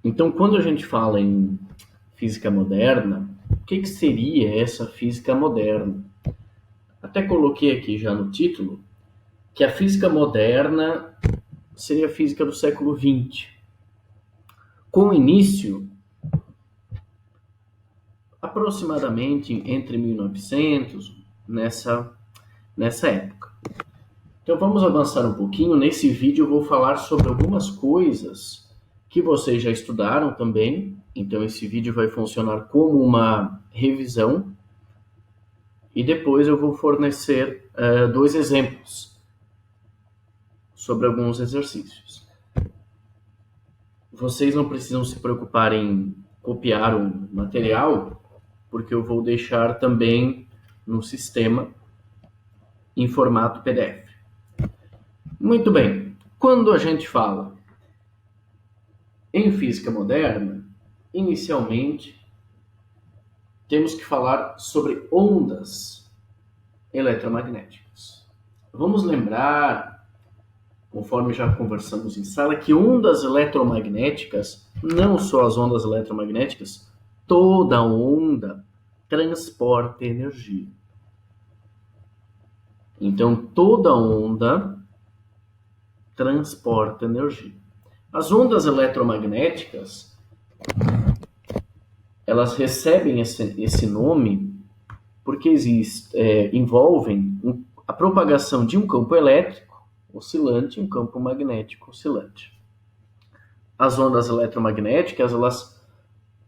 Então, quando a gente fala em física moderna, o que seria essa física moderna? Até coloquei aqui já no título que a física moderna seria a física do século XX, com início aproximadamente entre 1900, nessa época. Então vamos avançar um pouquinho. Nesse vídeo eu vou falar sobre algumas coisas que vocês já estudaram também. Então esse vídeo vai funcionar como uma revisão e depois eu vou fornecer dois exemplos sobre alguns exercícios. Vocês não precisam se preocupar em copiar o material, porque eu vou deixar também no sistema em formato PDF. Muito bem. Quando a gente fala em física moderna, inicialmente temos que falar sobre ondas eletromagnéticas. Vamos lembrar, conforme já conversamos em sala, que ondas eletromagnéticas, não só as ondas eletromagnéticas, toda onda transporta energia. Então, toda onda transporta energia. As ondas eletromagnéticas, elas recebem esse nome porque envolvem a propagação de um campo elétrico oscilante e um campo magnético oscilante. As ondas eletromagnéticas, elas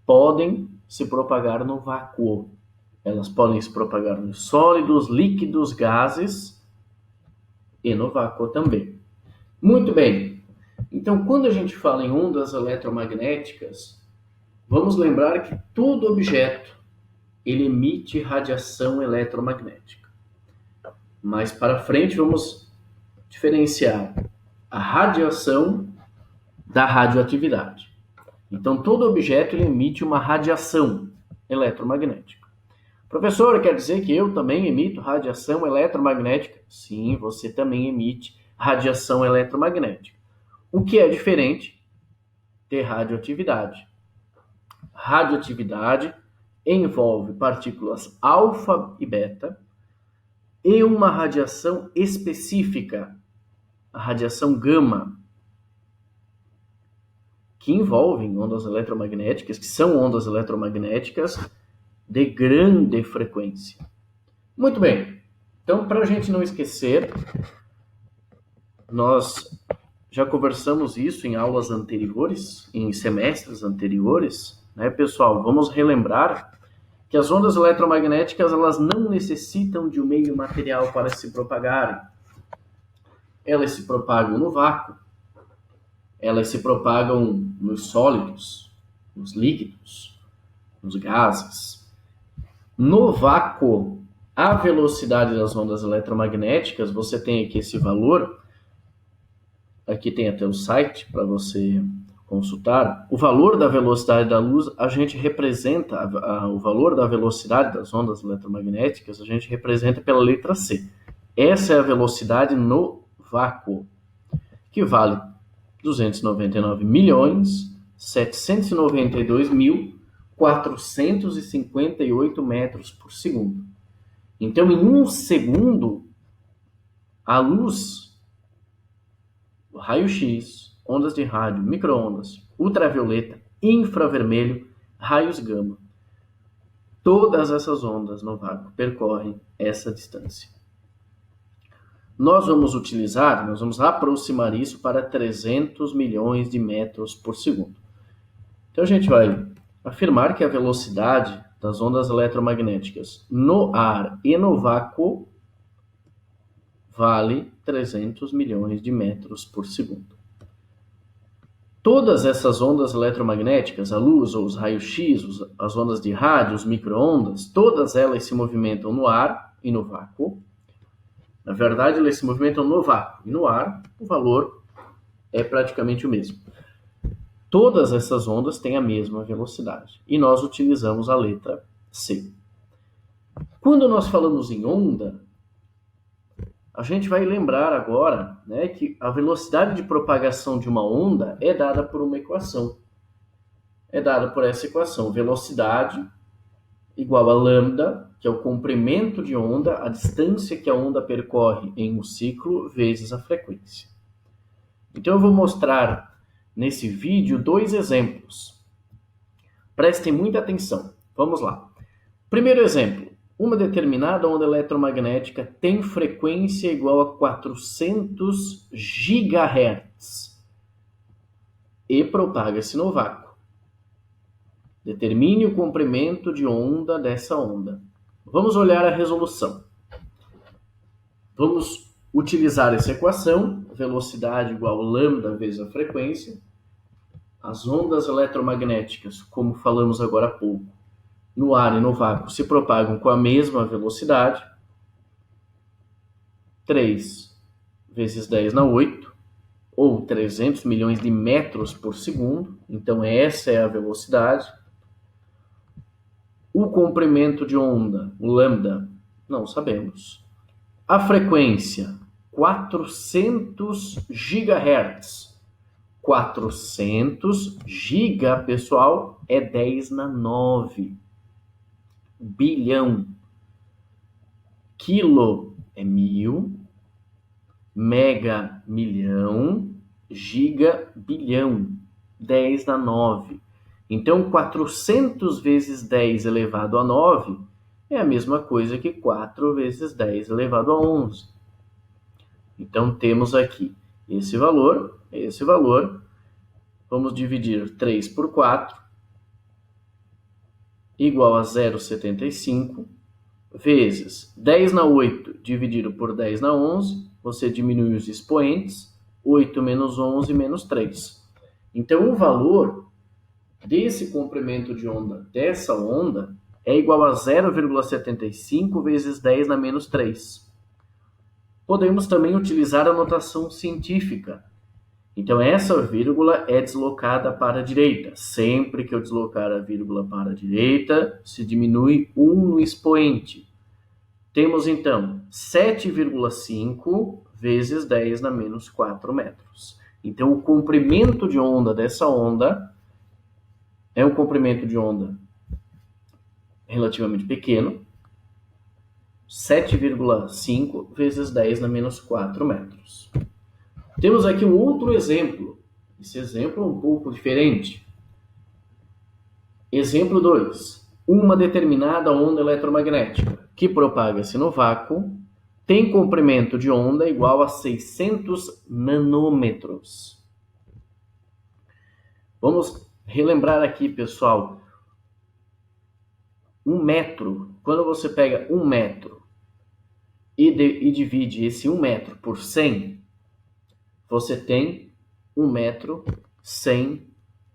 podem se propagar no vácuo. Elas podem se propagar nos sólidos, líquidos, gases e no vácuo também. Muito bem. Então, quando a gente fala em ondas eletromagnéticas, vamos lembrar que todo objeto ele emite radiação eletromagnética. Mais para frente vamos diferenciar a radiação da radioatividade. Então, todo objeto ele emite uma radiação eletromagnética. Professor, quer dizer que eu também emito radiação eletromagnética? Sim, você também emite radiação eletromagnética. O que é diferente de radioatividade? Radioatividade envolve partículas alfa e beta e uma radiação específica, a radiação gama, que envolvem ondas eletromagnéticas, que são ondas eletromagnéticas de grande frequência. Muito bem. Então, para a gente não esquecer, nós já conversamos isso em aulas anteriores, em semestres anteriores, né, pessoal? Vamos relembrar que as ondas eletromagnéticas, elas não necessitam de um meio material para se propagarem. Elas se propagam no vácuo, elas se propagam nos sólidos, nos líquidos, nos gases. No vácuo, a velocidade das ondas eletromagnéticas, você tem aqui esse valor, aqui tem até o site para você consultar. O valor da velocidade da luz, a gente representa, o valor da velocidade das ondas eletromagnéticas, a gente representa pela letra C. Essa é a velocidade no vácuo, que vale 299.792.458 metros por segundo. Então, em um segundo, a luz, o raio-x, ondas de rádio, micro-ondas, ultravioleta, infravermelho, raios gama, todas essas ondas no vácuo percorrem essa distância. Nós vamos aproximar isso para 300 milhões de metros por segundo. Então a gente vai afirmar que a velocidade das ondas eletromagnéticas no ar e no vácuo vale 300 milhões de metros por segundo. Todas essas ondas eletromagnéticas, a luz ou os raios-x, as ondas de rádio, os micro-ondas, todas elas se movimentam no ar e no vácuo. Na verdade, elas se movimentam no vácuo e no ar, o valor é praticamente o mesmo. Todas essas ondas têm a mesma velocidade e nós utilizamos a letra C. Quando nós falamos em onda, a gente vai lembrar agora, né, que a velocidade de propagação de uma onda é dada por uma equação. é dada por essa equação. Velocidade igual a lambda, que é o comprimento de onda, a distância que a onda percorre em um ciclo, vezes a frequência. Então eu vou mostrar nesse vídeo 2 exemplos. Prestem muita atenção. Vamos lá. Primeiro exemplo. Uma determinada onda eletromagnética tem frequência igual a 400 GHz e propaga-se no vácuo. Determine o comprimento de onda dessa onda. Vamos olhar a resolução. Vamos utilizar essa equação, velocidade igual lambda vezes a frequência. As ondas eletromagnéticas, como falamos agora há pouco, no ar e no vácuo, se propagam com a mesma velocidade. 3 vezes 10 na 8, ou 300 milhões de metros por segundo. Então, essa é a velocidade. O comprimento de onda, o lambda, não sabemos. A frequência, 400 GHz. 400 giga, pessoal, é 10 na 9. Bilhão. Quilo é 1000. Mega, milhão. Giga, bilhão. 10 na 9. Então, 400 vezes 10 elevado a 9 é a mesma coisa que 4 vezes 10 elevado a 11. Então, temos aqui esse valor. Vamos dividir 3 por 4, igual a 0,75, vezes 10 na 8 dividido por 10 na 11. Você diminui os expoentes. 8 menos 11 menos 3. Então, o valor desse comprimento de onda, dessa onda, é igual a 0,75 vezes 10 na menos 3. Podemos também utilizar a notação científica. Então, essa vírgula é deslocada para a direita. Sempre que eu deslocar a vírgula para a direita, se diminui 1 no expoente. Temos, então, 7,5 vezes 10 na menos 4 metros. Então, o comprimento de onda dessa onda é um comprimento de onda relativamente pequeno, 7,5 vezes 10 na menos 4 metros. Temos aqui um outro exemplo. Esse exemplo é um pouco diferente. Exemplo 2. Uma determinada onda eletromagnética que propaga-se no vácuo tem comprimento de onda igual a 600 nanômetros. Vamos relembrar aqui, pessoal. 1 metro, quando você pega 1 metro e divide esse 1 metro por 100, você tem 1 metro 100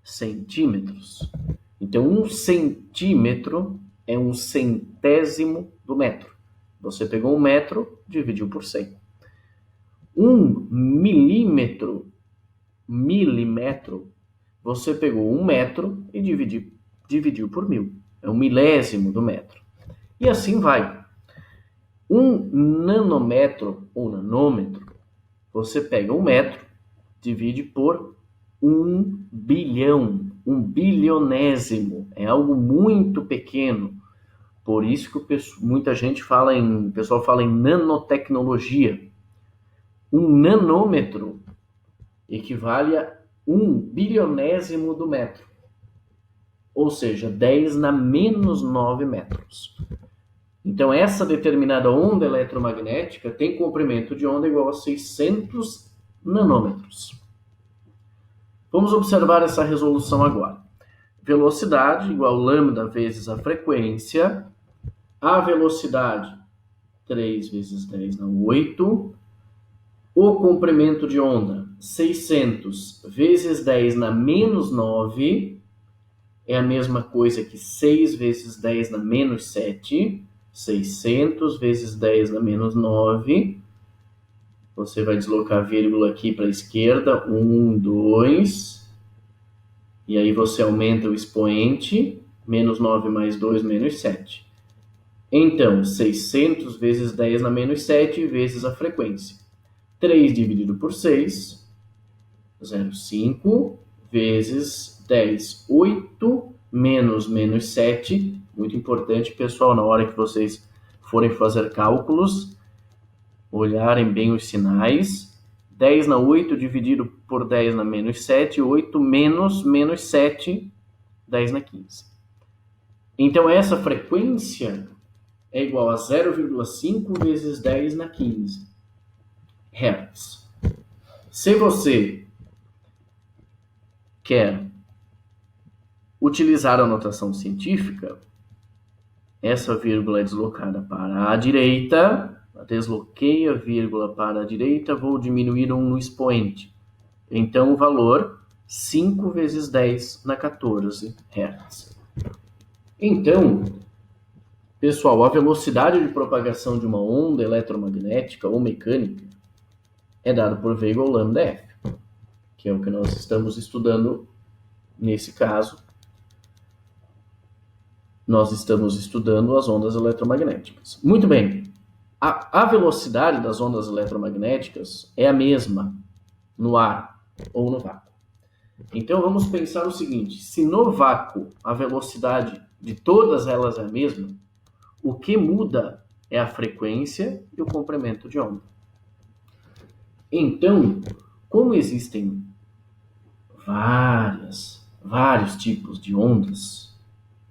centímetros. Então, 1 centímetro é 1 centésimo do metro. Você pegou 1 metro, dividiu por 100. 1 milímetro, você pegou 1 metro e dividiu por 1000. É 1 milésimo do metro. E assim vai. 1 nanômetro ou nanômetro, você pega 1 metro, divide por 1 bilhão. 1 bilionésimo. É algo muito pequeno. Por isso que muita gente fala o pessoal fala em nanotecnologia. 1 nanômetro equivale a 1 bilionésimo do metro. Ou seja, 10 na menos 9 metros. Então, essa determinada onda eletromagnética tem comprimento de onda igual a 600 nanômetros. Vamos observar essa resolução agora. Velocidade igual lambda vezes a frequência. A velocidade, 3 vezes 10 na 8. O comprimento de onda, 600 vezes 10 na menos 9. É a mesma coisa que 6 vezes 10 na menos 7. 600 vezes 10 na menos 9. Você vai deslocar a vírgula aqui para a esquerda. 1, 2. E aí você aumenta o expoente. Menos 9 mais 2, menos 7. Então, 600 vezes 10 na menos 7 vezes a frequência. 3 dividido por 6, 0,5, vezes 10, 8, menos 7. Muito importante, pessoal, na hora que vocês forem fazer cálculos, olharem bem os sinais. 10 na 8 dividido por 10 na menos 7, 8 menos 7, 10 na 15. Então, essa frequência é igual a 0,5 vezes 10 na 15 Hz. Se você quer utilizar a notação científica, essa vírgula é deslocada para a direita, desloquei a vírgula para a direita, vou diminuir 1 no expoente. Então, o valor 5 vezes 10 na 14 Hz. Então, pessoal, a velocidade de propagação de uma onda eletromagnética ou mecânica é dada por V igual lambda F, que é o que nós estamos estudando nesse caso. Nós estamos estudando as ondas eletromagnéticas. Muito bem. A velocidade das ondas eletromagnéticas é a mesma no ar ou no vácuo. Então, vamos pensar o seguinte. Se no vácuo a velocidade de todas elas é a mesma, o que muda é a frequência e o comprimento de onda. Então, como existem vários tipos de ondas,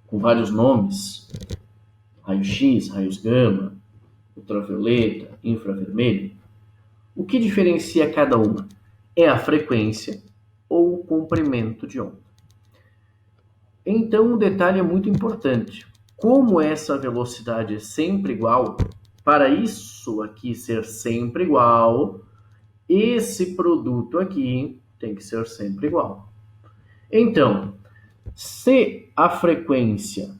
com vários nomes, raio-x, raios gama, ultravioleta, infravermelho, o que diferencia cada uma é a frequência ou o comprimento de onda. Então, um detalhe é muito importante. Como essa velocidade é sempre igual, para isso aqui ser sempre igual, esse produto aqui tem que ser sempre igual. Então, se a frequência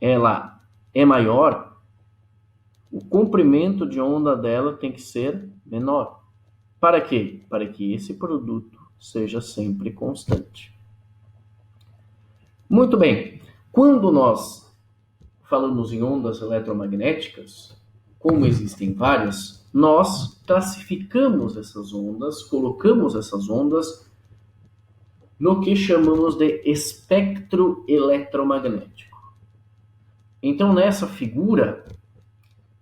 ela é maior, o comprimento de onda dela tem que ser menor. Para quê? Para que esse produto seja sempre constante. Muito bem. Quando nós falamos em ondas eletromagnéticas, como existem várias, nós classificamos essas ondas, colocamos essas ondas no que chamamos de espectro eletromagnético. Então, nessa figura,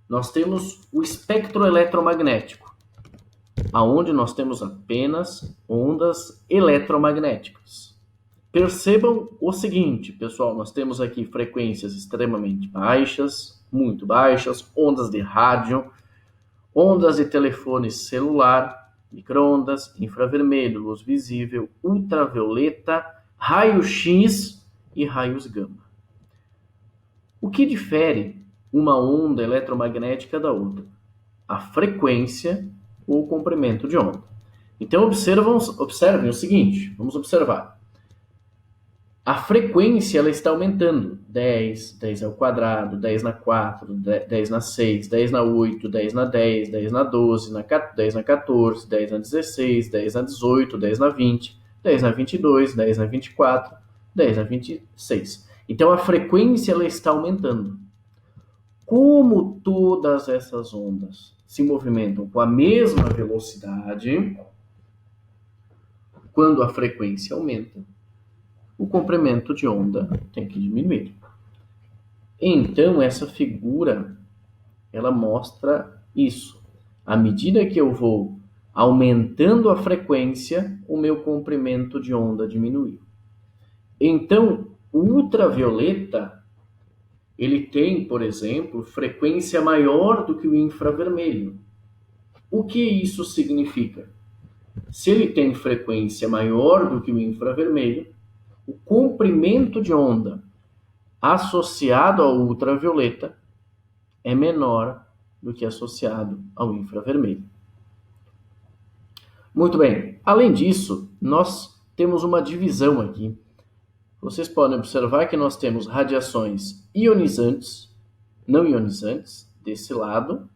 nós temos o espectro eletromagnético, aonde nós temos apenas ondas eletromagnéticas. Percebam o seguinte, pessoal, nós temos aqui frequências extremamente baixas, muito baixas, ondas de rádio, ondas de telefone celular, micro-ondas, infravermelho, luz visível, ultravioleta, raio-x e raios gama. O que difere uma onda eletromagnética da outra? A frequência ou o comprimento de onda. Então, observem o seguinte, vamos observar. A frequência ela está aumentando. 10 ao quadrado, 10 na 4, 10 na 6, 10 na 8, 10 na 10, 10 na 12, 10 na 14, 10 na 16, 10 na 18, 10 na 20, 10 na 22, 10 na 24, 10 na 26. Então, a frequência ela está aumentando. Como todas essas ondas se movimentam com a mesma velocidade, quando a frequência aumenta, o comprimento de onda tem que diminuir. Então, essa figura, ela mostra isso. À medida que eu vou aumentando a frequência, o meu comprimento de onda diminui. Então, o ultravioleta, ele tem, por exemplo, frequência maior do que o infravermelho. O que isso significa? Se ele tem frequência maior do que o infravermelho, o comprimento de onda associado ao ultravioleta é menor do que associado ao infravermelho. Muito bem. Além disso, nós temos uma divisão aqui. Vocês podem observar que nós temos radiações ionizantes, não ionizantes, desse lado.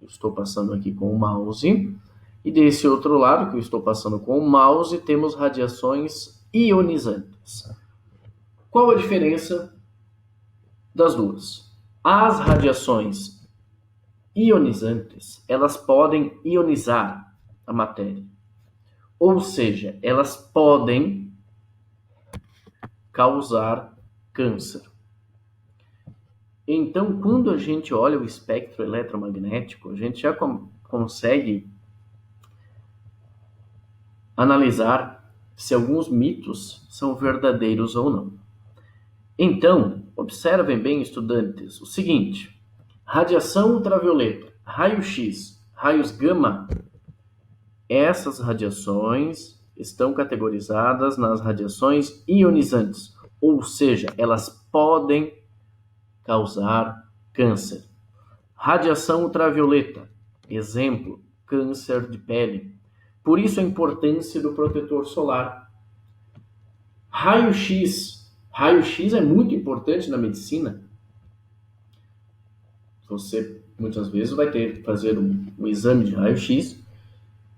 Eu estou passando aqui com o mouse. E desse outro lado, que eu estou passando com o mouse, temos radiações ionizantes. Qual a diferença das duas? As radiações ionizantes, elas podem ionizar a matéria. Ou seja, elas podem causar câncer. Então, quando a gente olha o espectro eletromagnético, a gente já consegue analisar se alguns mitos são verdadeiros ou não. Então, observem bem, estudantes, o seguinte: radiação ultravioleta, raio-x, raios gama, essas radiações estão categorizadas nas radiações ionizantes, ou seja, elas podem causar câncer. Radiação ultravioleta, exemplo, câncer de pele. Por isso a importância do protetor solar. Raio-x. Raio-x é muito importante na medicina. Você muitas vezes vai ter que fazer um exame de raio-x.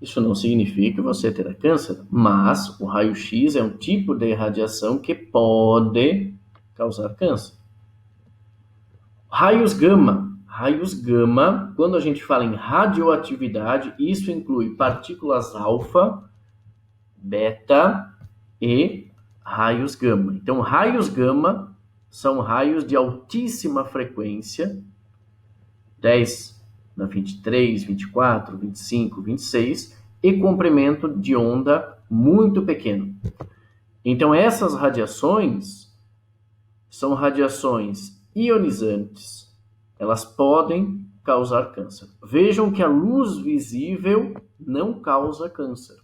Isso não significa que você terá câncer, mas o raio-x é um tipo de radiação que pode causar câncer. Raios gama. Raios gama, quando a gente fala em radioatividade, isso inclui partículas alfa, beta e raios gama. Então, raios gama são raios de altíssima frequência, 10 na 23, 24, 25, 26, e comprimento de onda muito pequeno. Então, essas radiações são radiações ionizantes. Elas podem causar câncer. Vejam que a luz visível não causa câncer.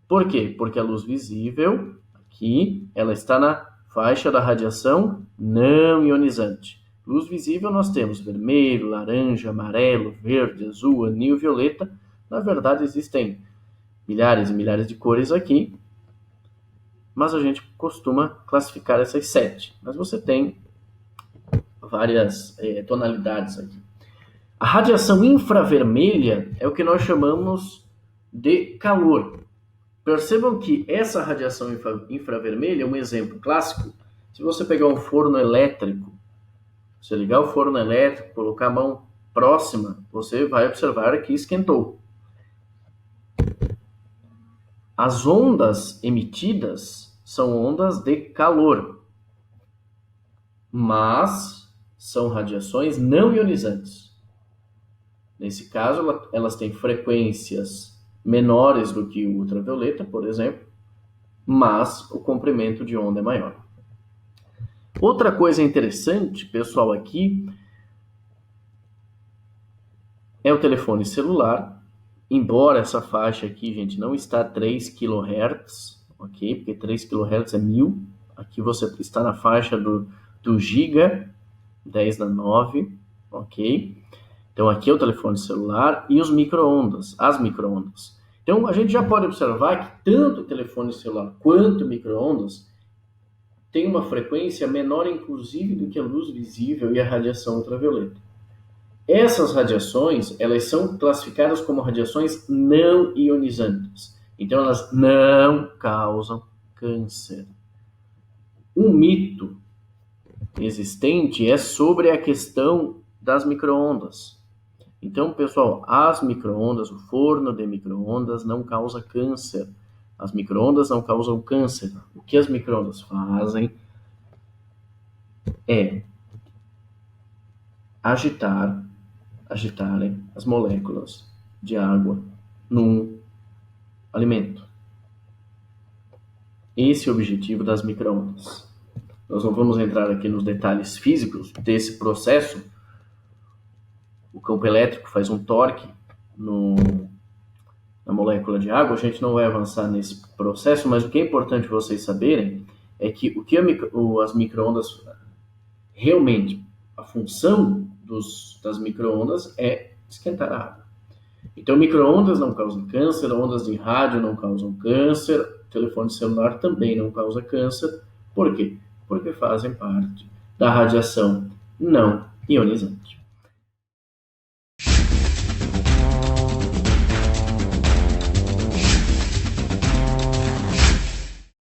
Por quê? Porque a luz visível, aqui, ela está na faixa da radiação não ionizante. Luz visível nós temos vermelho, laranja, amarelo, verde, azul, anil, violeta. Na verdade, existem milhares e milhares de cores aqui, mas a gente costuma classificar essas 7. Mas você tem várias tonalidades aqui. A radiação infravermelha é o que nós chamamos de calor. Percebam que essa radiação infravermelha é um exemplo clássico. Se você pegar um forno elétrico, você ligar o forno elétrico, colocar a mão próxima, você vai observar que esquentou. As ondas emitidas são ondas de calor, mas são radiações não ionizantes. Nesse caso, elas têm frequências menores do que o ultravioleta, por exemplo, mas o comprimento de onda é maior. Outra coisa interessante, pessoal, aqui é o telefone celular. Embora essa faixa aqui, gente, não está 3 kHz, ok? Porque 3 kHz é 1000. Aqui você está na faixa do giga, 10 na 9, ok? Então aqui é o telefone celular e os micro-ondas, as micro-ondas. Então a gente já pode observar que tanto o telefone celular quanto o micro-ondas tem uma frequência menor, inclusive, do que a luz visível e a radiação ultravioleta. Essas radiações, elas são classificadas como radiações não ionizantes. Então elas não causam câncer. Um mito existente é sobre a questão das micro-ondas. Então, pessoal, as micro-ondas, o forno de micro-ondas não causa câncer. As micro-ondas não causam câncer. O que as micro-ondas fazem é agitarem as moléculas de água num alimento. Esse é o objetivo das micro-ondas. Nós não vamos entrar aqui nos detalhes físicos desse processo. O campo elétrico faz um torque na molécula de água. A gente não vai avançar nesse processo, mas o que é importante vocês saberem é que as micro-ondas realmente, a função das micro-ondas é esquentar a água. Então, micro-ondas não causam câncer, ondas de rádio não causam câncer, telefone celular também não causa câncer. Por quê? Porque fazem parte da radiação não ionizante.